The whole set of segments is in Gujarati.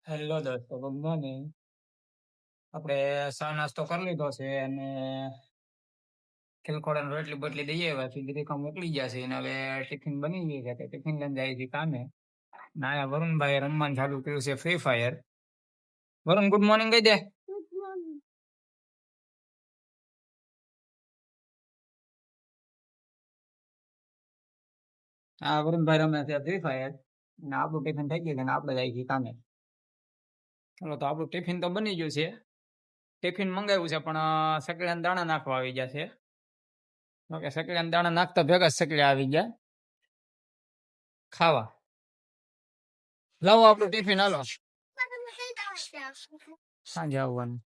હેલો દોસ્તો, ગુડ મોર્નિંગ. આપણે ચા નાસ્તો કરી લીધો છે અને ખીલખોડાને રોટલી બોટલી દઈએ પછી દીકરી મોકલી ગયા છે અને હવે ટિફિન બની ગઈ છે ટિફિન લઈને જાય છે કામે. ના વરુણભાઈ રમવાનું ચાલુ કર્યું છે free fire. Varun good morning કહી દે. હા વરુણભાઈ રમે છે ફ્રી ફાયર ને આપણું ટિફિન થઈ ગયું છે ને આપણે જાય છે કામે. ચલો તો આપણું ટિફિન તો બની ગયું છે. ટિફિન મંગાવ્યું છે પણ સકડીના દાણા નાખવા આવી ગયા છે. ઓકે, સકડીના દાણા નાખતા ભેગા સકડી આવી ગયા ખાવા. લાવો આપણું ટિફિન હાલો. સાંજે આવવાનું.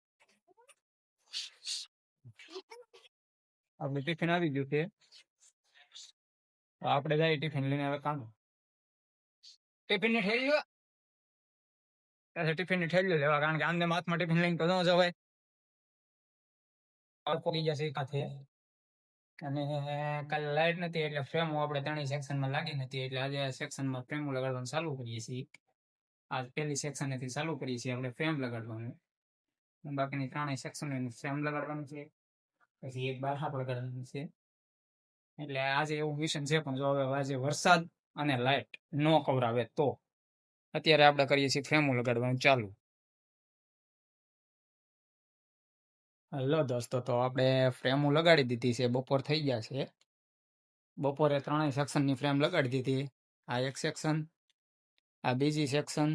આપણું ટિફિન આવી ગયું છે. આપણે જાય ટિફિન લઈને હવે કામ. ટિફિન ની ઠેલીઓ ટિફિન ની ઠેલીઓ લેવા, કારણ કે આમને હાથમાં ટિફિન લઈને તો ન જવાય. પડી જશે કાંથે. અને કાલે લાઈટ નથી એટલે ફ્રેમો આપણે ત્રણેય સેક્શનમાં લાગી નથી એટલે આજે સેક્શનમાં ફ્રેમો લગાડવાનું ચાલુ કરીએ છીએ. આજ પહેલી સેક્શનેથી ચાલુ કરીએ છીએ આપણે ફ્રેમ લગાડવાનું. બાકીની ત્રણેય સેક્શન ફ્રેમ લગાડવાનું છે, પછી એક બાર હાપ લગાડવાનું છે. એટલે આજે એવું મિશન છે, પણ જો હવે આજે વરસાદ અને લાઇટ ન કવરાવે તો અત્યારે આપણે કરીએ છીએ ફ્રેમો લગાડવાનું ચાલુ. હેલો દોસ્તો, તો આપણે ફ્રેમો લગાડી દીધી છે. બપોર થઈ ગયા છે. બપોરે ત્રણેય સેક્શનની ફ્રેમ લગાડી દીધી. આ એક સેક્શન, આ બીજી સેક્શન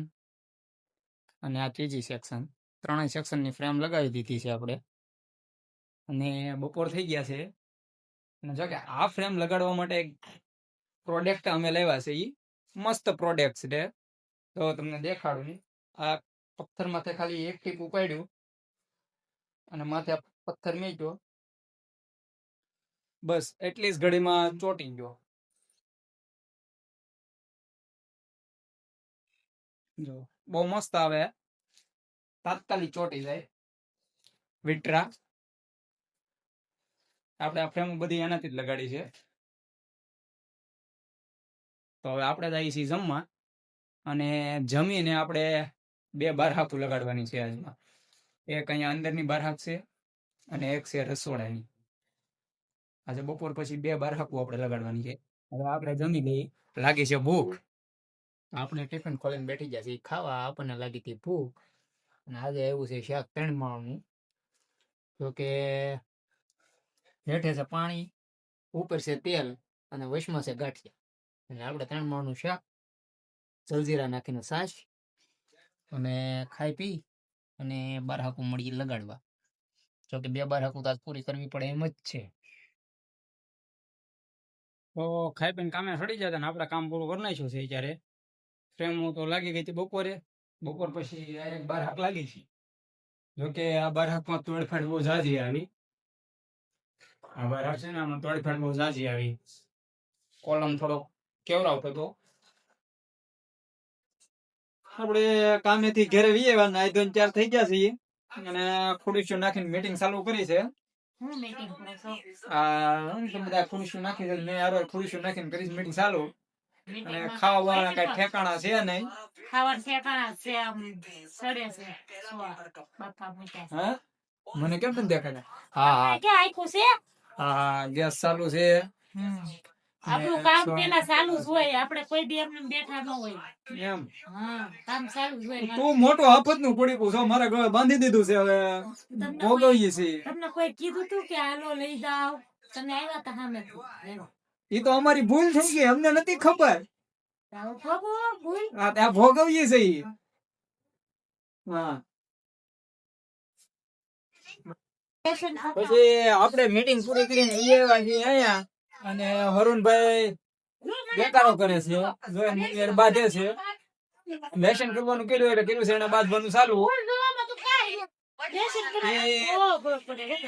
અને આ ત્રીજી સેક્શન. ત્રણેય સેક્શનની ફ્રેમ લગાવી દીધી છે આપણે. અને બપોર થઈ ગયા છે. અને જો કે આ ફ્રેમ લગાડવા માટે પ્રોડક્ટ અમે લેવા છે, એ મસ્ત પ્રોડક્ટ છે. તો તમને દેખાડું. આ પથ્થર માથે ખાલી એક ટીપ ઉપાડ્યું અને માથે પથ્થર મૂક્યો, બસ એટલી જ ઘડીમાં ચોટી ગયો. જો બહુ મસ્ત આવે, તાત્કાલિક ચોટી જાય. વિટ્રા આપણે આ ફ્રેમ બધી એનાથી જ લગાડી છે. તો હવે આપણે જઈએ છીએ જમવા અને જમીને આપણે 2 બાર હાકું લગાડવાની છે આજમાં. એક અહીંયા અંદરની બાર હાક છે અને એક છે રસોડાની. આજે બપોર પછી 2 બાર હાકું આપણે લગાડવાની છે. હવે આપણે જમી લઈ. લાગી છે ભૂખ, આપણે ટિફિન ખોલીને બેઠી ગયા છીએ ખાવા. આપણને લાગી હતી ભૂખ અને આજે એવું છે શાક 3 માળનું. જો કે હેઠે છે પાણી, ઉપર છે તેલ અને વચમાં છે ગાંઠિયા. અને આપણે 3 માળનું શાક, જલજીરા નાખીને છાશ અને ખાઈ પી અને બાર હાકું મળી લગાડવા. જોકે 2 બાર હાકું તો આજ પૂરી કરવી પડે એમ જ છે. તો ખાઈ પીને કામે સડી જતા ને આપણે કામ પૂરું કરી નાખ્યું છે. ત્યારે ફ્રેમો તો લાગી ગઈ હતી બપોરે. બપોર પછી ડાયરેક્ટ 12 હાક લાગી છે. જોકે આ 12 હાકમાં તોડફાડ બહુ ઝાઝી આવી. આ 12 હાક છે ને આમાં તોડફાડ બહુ ઝાઝી આવી. કોલમ થોડો કેવરાવતો હતો. આપણે કામેથી ઘરે વી આવ્યા, નાઈ ધોઈને તૈયાર થઈ ગયા છીએ અને ખુરશીઓ નાખીને મીટિંગ ચાલુ કરી છે. બધા ખુરશીઓ નાખી મેં યાર ખુરશીઓ નાખીને કરીશ મીટિંગ ચાલુ. અને ખાવા વાળા કઈ ઠેકાણા છે નહીં. ખાવા ઠેકાણા છે આમ સડે છે. હા મને કેમ નથી દેખાતા? હા હા કે આખું છે. હા ગેસ ચાલુ છે. આપણું કામ પેલા ચાલુ જ હોય, આપણે કોઈ દી એમને બેઠા ન હોય એમ. હા કામ ચાલુ જ હોય. તું મોટો આફત નું પડી છો, મારા ગળે બાંધી દીધું છે. હવે ભોગવીએ છીએ. તમને કોઈ કીધું તું કે હાલો લઈ જાવ? તમે આવ્યા તા સામે. ઈ તો અમારી ભૂલ થઈ ગઈ, અમને નથી ખબર. હા ત્યાં ભોગવીએ છીએ. હા પછી આપણે મીટિંગ પૂરી કરીને આવ્યા છીએ અહીંયા અને વરુણભાઈ બેકારો કરે છે. જોઈને બાંધે છે. લેશન કરવાનું કર્યું એટલે કર્યું છે, એને બાંધવાનું ચાલુ.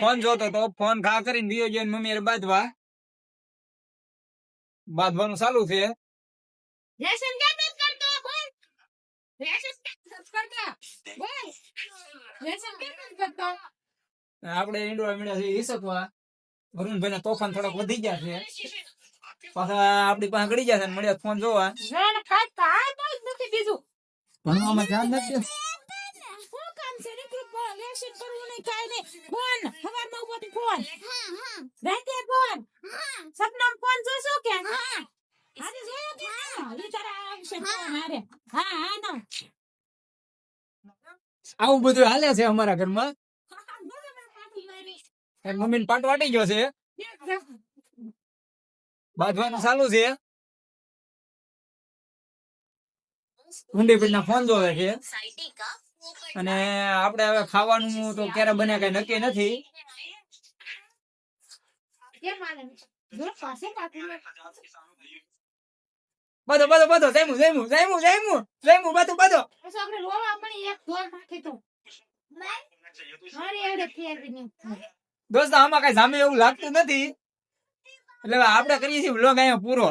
ફોન જોતો તો ફોન ઘા કરીને વિયો ગયો. મમ્મી બાંધવાનું ચાલુ છે. આપણે ઈંડોળા મીડા છે ઈસકવા. વરુણભાઈ ના તોફાન થોડાક વધી ગયા છે. પાછા આપડી પાસે ગળી ગયા છે. મળ્યા ફોન જોવા. ભણવામાં ધ્યાન નથી. આવું બધું હાલે છે અમારા ઘરમાં. મમ્મી પાટ વાટી ગયો છે, બાંધવાનું ચાલુ છે. ઊંડી પીઠના ફોન જોવે છે. અને આપણે હવે ખાવાનું તો ક્યારે બને કઈ નક્કી નથી. બધો બધો બધો જઈમું જઈમું જઈમું જઈમું જઈમું બધું બધો. દોસ્તો આમાં કઈ સામે એવું લાગતું નથી, એટલે આપણે કરીએ છીએ વ્લોગ અહીંયા પૂરો.